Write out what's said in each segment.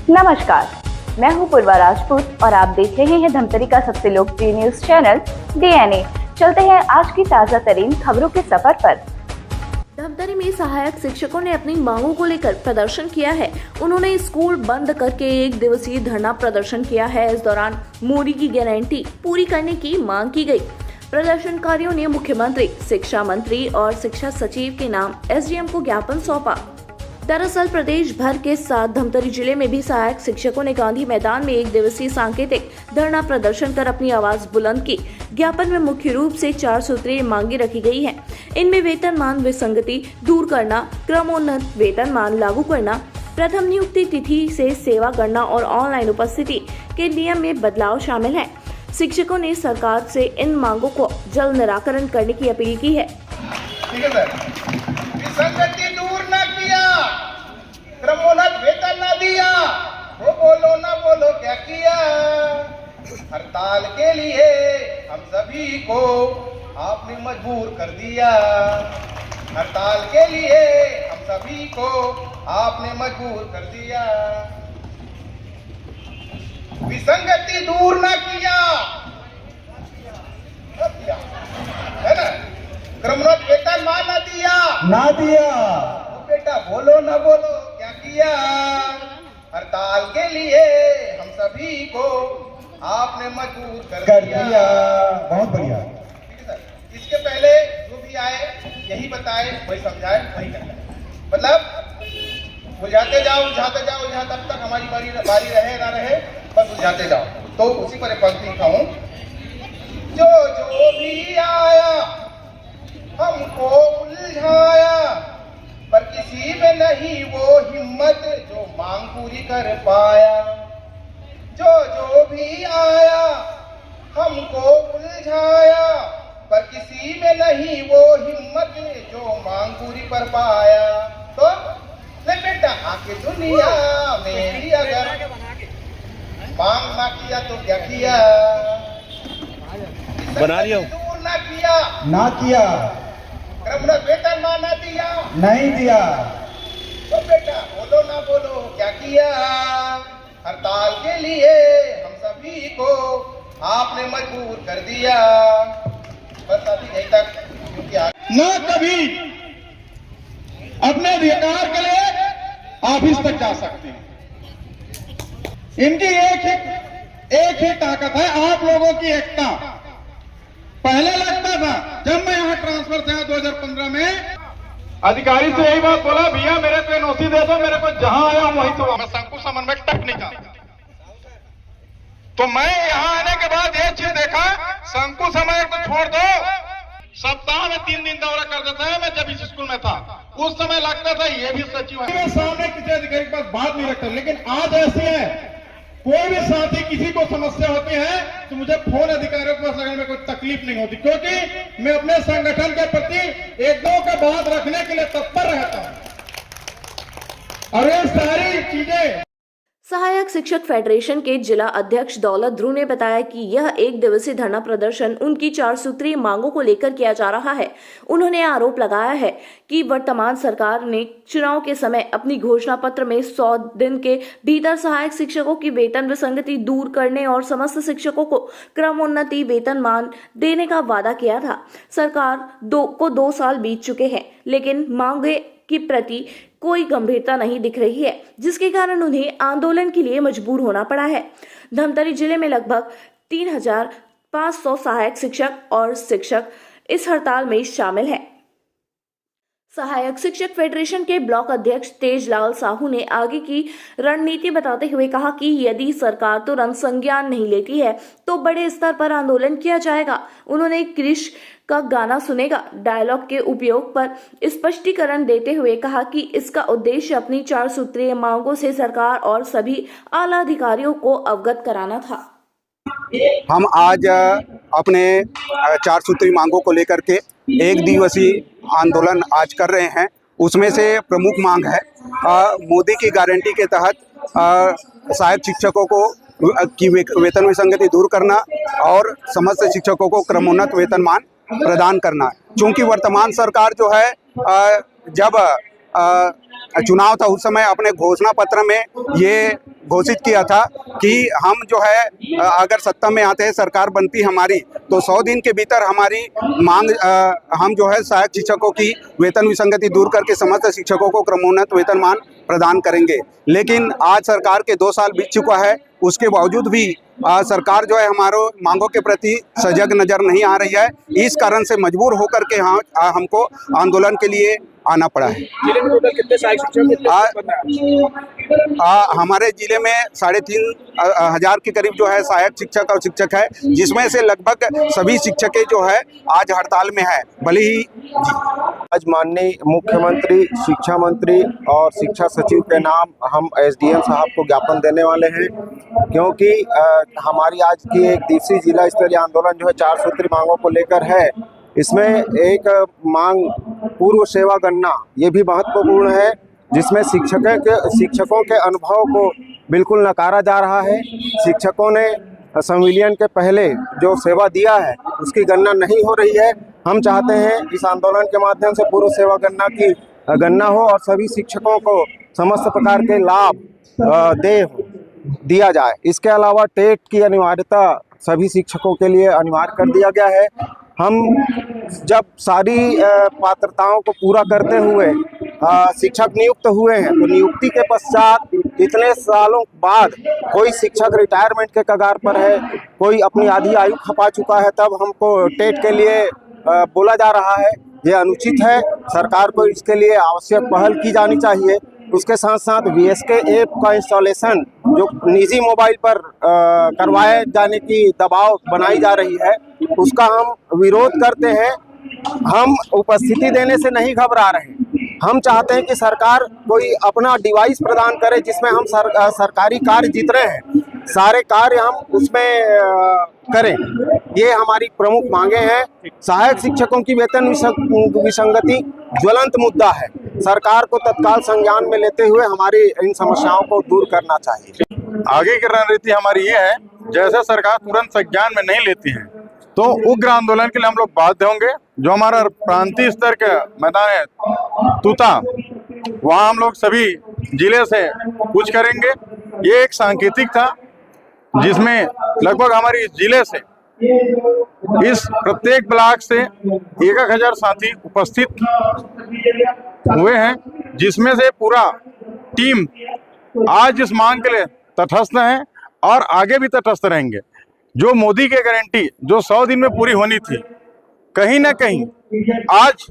नमस्कार, मैं हूं पूर्वा राजपूत और आप देख रहे हैं धमतरी का सबसे लोकप्रिय न्यूज चैनल DNA। चलते हैं आज की ताजा तरीन खबरों के सफर पर। धमतरी में सहायक शिक्षकों ने अपनी मांगों को लेकर प्रदर्शन किया है। उन्होंने स्कूल बंद करके 1 दिवसीय धरना प्रदर्शन किया है। इस दौरान मोदी की गारंटी पूरी करने की मांग की गई। प्रदर्शनकारियों ने मुख्यमंत्री, शिक्षा मंत्री और शिक्षा सचिव के नाम SDM को ज्ञापन सौंपा। दरअसल प्रदेश भर के साथ धमतरी जिले में भी सहायक शिक्षकों ने गांधी मैदान में 1 दिवसीय सांकेतिक धरना प्रदर्शन कर अपनी आवाज बुलंद की। ज्ञापन में मुख्य रूप से 4 सूत्रीय मांगे रखी गई हैं। इनमें वेतनमान विसंगति दूर करना, क्रमोन्नत वेतनमान लागू करना, प्रथम नियुक्ति तिथि से सेवा गणना और ऑनलाइन उपस्थिति के नियम में बदलाव शामिल है। शिक्षकों ने सरकार से इन मांगों को जल्द निराकरण करने की अपील की है। विसंगति दूर न किया, क्रमोन्नत वेतन न दिया, वो बोलो न बोलो क्या किया। हड़ताल के लिए हम सभी को आपने मजबूर कर दिया। हड़ताल के लिए हम सभी को आपने मजबूर कर दिया। विसंगति दूर न किया, है ना, क्रमोन्नत वेतन मान न दिया। बेटा बोलो न बोलो क्या किया। हड़ताल के लिए हम सभी को आपने मजबूर कर दिया। बहुत बढ़िया। ठीक है सर। इसके पहले जो भी आए यही बताए, वही समझाए, वही करना। मतलब उलझाते जाओ जहाँ तब तक हमारी बारी रहे ना रहे, बस उलझाते जाओ। तो उसी पर एक पंक्ति लिखा हूं, जो भी आया हमको उलझाया, पर किसी में नहीं वो हिम्मत जो मांग पूरी कर पाया। जो भी आया हमको उलझाया, पर किसी में नहीं वो हिम्मत जो मांग पूरी कर पाया। तो ले बेटा आके दुनिया मेरी अगर मांग ना किया तो क्या किया। बना लिया, दूर ना किया, क्रमोन्नत वेतन मान न दिया, नहीं दिया। तो बेटा बोलो ना बोलो क्या किया। हड़ताल के लिए हम सभी को आपने मजबूर कर दिया। बस अभी यहीं तक, क्योंकि ना कभी अपने अधिकार के लिए ऑफिस तक जा सकते हैं। इनकी एक ही ताकत है, आप लोगों की एकता। पहले लगता था, जब मैं यहाँ ट्रांसफर था 2015 में, अधिकारी से यही बात बोला, भैया मेरे को एनओसी दे दो, मेरे को जहां आया वहीं तो मैं शंकु समन्वयक टेक्निकल। तो मैं यहाँ आने के बाद ये चीज देखा, शंकु समन्वयक तो छोड़ दो, सप्ताह में 3 दिन दौरा कर देता है। मैं जब इस स्कूल में था उस समय लगता था ये भी सचिव है। सामने किसी अधिकारी के पास बात नहीं रखता, लेकिन आज ऐसे है, कोई भी साथी किसी को समस्या होती है तो मुझे फोन अधिकारियों के पास लगाने में कोई तकलीफ नहीं होती, क्योंकि मैं अपने संगठन के प्रति एक दो का बात रखने के लिए तत्पर रहता हूं। और ये सारी चीजें सहायक शिक्षक फेडरेशन के जिला अध्यक्ष दौलत ध्रुव ने बताया कि यह 1 दिवसीय धरना प्रदर्शन उनकी 4 सूत्रीय मांगों को लेकर किया जा रहा है। उन्होंने आरोप लगाया है कि वर्तमान सरकार ने चुनाव के समय अपनी घोषणा पत्र में 100 दिन के भीतर सहायक शिक्षकों की वेतन विसंगति दूर करने और समस्त शिक्षकों को क्रमोन्नति वेतनमान देने का वादा किया था। सरकार को 2 साल बीत चुके हैं, लेकिन मांगे की प्रति कोई गंभीरता नहीं दिख रही है, जिसके कारण उन्हें आंदोलन के लिए मजबूर होना पड़ा है। धमतरी जिले में लगभग 3500 सहायक शिक्षक और शिक्षक इस हड़ताल में शामिल हैं। सहायक शिक्षक फेडरेशन के ब्लॉक अध्यक्ष तेजलाल साहू ने आगे की रणनीति बताते हुए कहा कि यदि सरकार तुरंत संज्ञान नहीं लेती है तो बड़े स्तर पर आंदोलन किया जाएगा। उन्होंने क्रिश का गाना सुनेगा डायलॉग के उपयोग पर स्पष्टीकरण देते हुए कहा कि इसका उद्देश्य अपनी 4 सूत्रीय मांगों से सरकार और सभी आला अधिकारियों को अवगत कराना था। हम आज अपने 4 सूत्री मांगों को लेकर के 1 दिवसीय आंदोलन आज कर रहे हैं। उसमें से प्रमुख मांग है मोदी की गारंटी के तहत सहायक शिक्षकों को की वेतन विसंगति दूर करना और समस्त शिक्षकों को क्रमोन्नत वेतनमान प्रदान करना। चूंकि वर्तमान सरकार जो है जब चुनाव था उस समय अपने घोषणा पत्र में ये घोषित किया था कि हम जो है अगर सत्ता में आते हैं, सरकार बनती हमारी, तो 100 दिन के भीतर हमारी मांग हम जो है सहायक शिक्षकों की वेतन विसंगति दूर करके समस्त शिक्षकों को क्रमोन्नत वेतनमान प्रदान करेंगे। लेकिन आज सरकार के 2 साल बीत चुका है, उसके बावजूद भी सरकार जो है हमारो मांगों के प्रति सजग नजर नहीं आ रही है। इस कारण से मजबूर होकर के हमको आंदोलन के लिए आना पड़ा है। जिले में टोटल कितने सहायक शिक्षक हमारे जिले में 3,500 के करीब जो है सहायक शिक्षक और शिक्षक है, जिसमें से लगभग सभी शिक्षकें जो है आज हड़ताल में है। भले ही आज माननीय मुख्यमंत्री, शिक्षा मंत्री और शिक्षा सचिव के नाम हम एसडीएम साहब को ज्ञापन देने वाले हैं, क्योंकि हमारी आज की एक दिवसीय जिला स्तरीय आंदोलन जो है 4 सूत्री मांगों को लेकर है। इसमें एक मांग पूर्व सेवा गणना, ये भी महत्वपूर्ण है, जिसमें शिक्षकों के अनुभव को बिल्कुल नकारा जा रहा है। शिक्षकों ने संविलियन के पहले जो सेवा दिया है उसकी गणना नहीं हो रही है। हम चाहते हैं इस आंदोलन के माध्यम से पूर्व सेवा गणना की गणना हो और सभी शिक्षकों को समस्त प्रकार के लाभ दिया जाए। इसके अलावा टेट की अनिवार्यता सभी शिक्षकों के लिए अनिवार्य कर दिया गया है। हम जब सारी पात्रताओं को पूरा करते हुए शिक्षक नियुक्त हुए हैं, तो नियुक्ति के पश्चात इतने सालों बाद कोई शिक्षक रिटायरमेंट के कगार पर है, कोई अपनी आधी आयु खपा चुका है, तब हमको टेट के लिए बोला जा रहा है। ये अनुचित है। सरकार को इसके लिए आवश्यक पहल की जानी चाहिए। उसके साथ साथ वीएसके ऐप का इंस्टॉलेशन जो निजी मोबाइल पर करवाए जाने की दबाव बनाई जा रही है, उसका हम विरोध करते हैं। हम उपस्थिति देने से नहीं घबरा रहे हैं। हम चाहते हैं कि सरकार कोई अपना डिवाइस प्रदान करे जिसमें हम सरकारी कार्य जीत रहे हैं, सारे कार्य हम उसमें करें। ये हमारी प्रमुख मांगे हैं। सहायक शिक्षकों की वेतन विसंगति ज्वलंत मुद्दा है। सरकार को तत्काल संज्ञान में लेते हुए हमारी इन समस्याओं को दूर करना चाहिए। आगे की रणनीति हमारी ये है, जैसे सरकार तुरंत संज्ञान में नहीं लेती है तो उग्र आंदोलन के लिए हम लोग बाध्य होंगे। जो हमारा प्रांतीय स्तर का मैदान है तूता, वहाँ हम लोग सभी जिले से कूच करेंगे। ये एक सांकेतिक था जिसमें लगभग हमारी जिले से इस प्रत्येक ब्लॉक से 1,000 साथी उपस्थित हुए हैं, जिसमें से पूरा टीम आज इस मांग के लिए तटस्थ है और आगे भी तटस्थ रहेंगे। जो मोदी की गारंटी जो 100 दिन में पूरी होनी थी, कहीं ना कहीं आज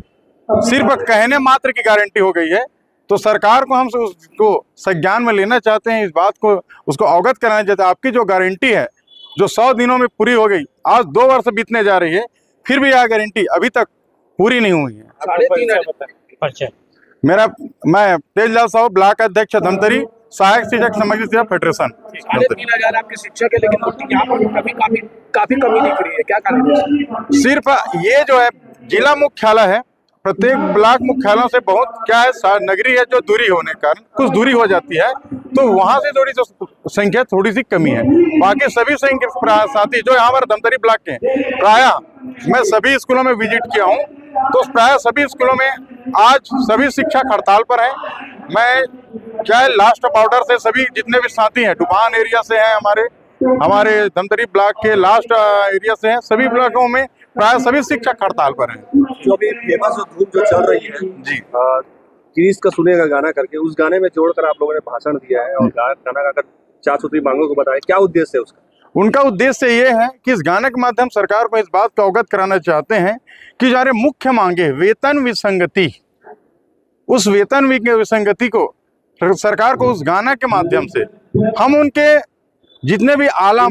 सिर्फ कहने मात्र की गारंटी हो गई है। तो सरकार को हम उसको संज्ञान में लेना चाहते हैं, इस बात को उसको अवगत कराना चाहते हैं। आपकी जो गारंटी है जो 100 दिनों में पूरी हो गई, आज 2 वर्ष बीतने जा रही है, फिर भी यह गारंटी अभी तक पूरी नहीं हुई है। मैं तेजलाल साहू, ब्लॉक अध्यक्ष धमतरी, सहायक शिक्षक समाज सेवा फेडरेशन। 3,500 आपके शिक्षक है, लेकिन यहाँ पर काफी कमी दिख रही है, क्या कारण है? सिर्फ ये जो है जिला मुख्यालय है, प्रत्येक ब्लॉक मुख्यालयों से बहुत क्या है नगरीय है, जो दूरी होने के कारण कुछ दूरी हो जाती है, तो वहां से थोड़ी संख्या थोड़ी सी कमी है। बाकी सभी साथी जो यहाँ पर धमतरी ब्लॉक के प्राय मैं सभी स्कूलों में विजिट किया हूँ, तो प्राय सभी स्कूलों में आज सभी शिक्षक हड़ताल पर हैं। मैं क्या है लास्ट बॉर्डर से सभी जितने भी साथी हैं, डुबान एरिया से हैं, हमारे धमतरी ब्लॉक के लास्ट एरिया से हैं, सभी ब्लॉकों में प्राय सभी शिक्षक हड़ताल पर हैं। जो अभी फेमस धूम जो चल रही है जी, गिरीश का सुनेगा गाना करके, उस गाने में जोड़कर आप लोगों ने भाषण दिया है और गाना गाकर 4 सूत्री मांगों को बताया, क्या उद्देश्य है उसका? उनका उद्देश्य ये है कि इस गाने के माध्यम सरकार को इस बात का अवगत कराना चाहते हैं कि जो मुख्य मांगे वेतन विसंगति, उस वेतन विसंगति को सरकार को उस गाना के माध्यम से हम उनके जितने भी आला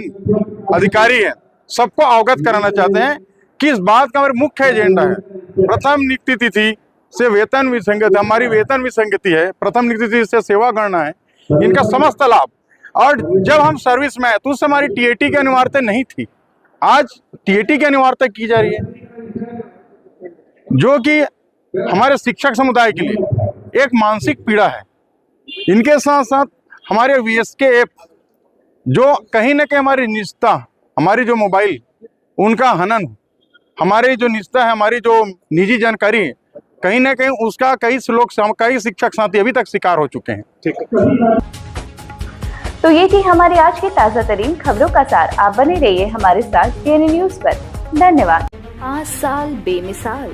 अधिकारी हैं सबको अवगत कराना चाहते हैं कि इस बात का हमारा मुख्य एजेंडा है। प्रथम नियुक्ति तिथि से वेतन विसंगति, हमारी वेतन विसंगति है, प्रथम नियुक्ति तिथि से सेवा गणना है, इनका समस्त लाभ। और जब हम सर्विस में आए तो उस हमारी टीएटी की अनिवार्यता नहीं थी, आज टीएटी की अनिवार्यता की जा रही है, जो कि हमारे शिक्षक समुदाय के लिए एक मानसिक पीड़ा है। इनके साथ साथ हमारे वीएसके ऐप जो कहीं ना कहीं हमारी निजता, हमारी जो मोबाइल उनका हनन, हमारी जो निजता है, हमारी जो निजी जानकारी है, कहीं ना कहीं उसका कई शिक्षक साथी अभी तक शिकार हो चुके हैं। ठीक है। तो ये थी हमारी आज की ताज़ा तरीन खबरों का सार। आप बने रहिए हमारे साथ डीएनए न्यूज पर। धन्यवाद। 5 साल बेमिसाल,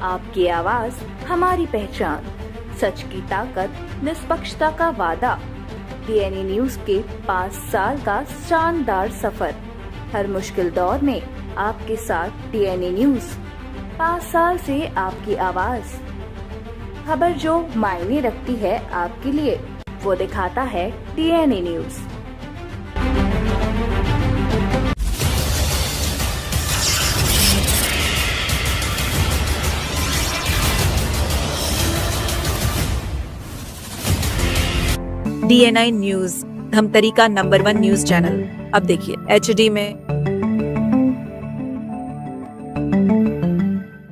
आपकी आवाज हमारी पहचान, सच की ताकत, निष्पक्षता का वादा। डीएनए न्यूज के 5 साल का शानदार सफर, हर मुश्किल दौर में आपके साथ डीएनए न्यूज। 5 साल से आपकी आवाज, खबर जो मायने रखती है आपके लिए, वो दिखाता है DNA news. DNI news, Dhamtari का नंबर 1 न्यूज चैनल। अब देखिए HD में,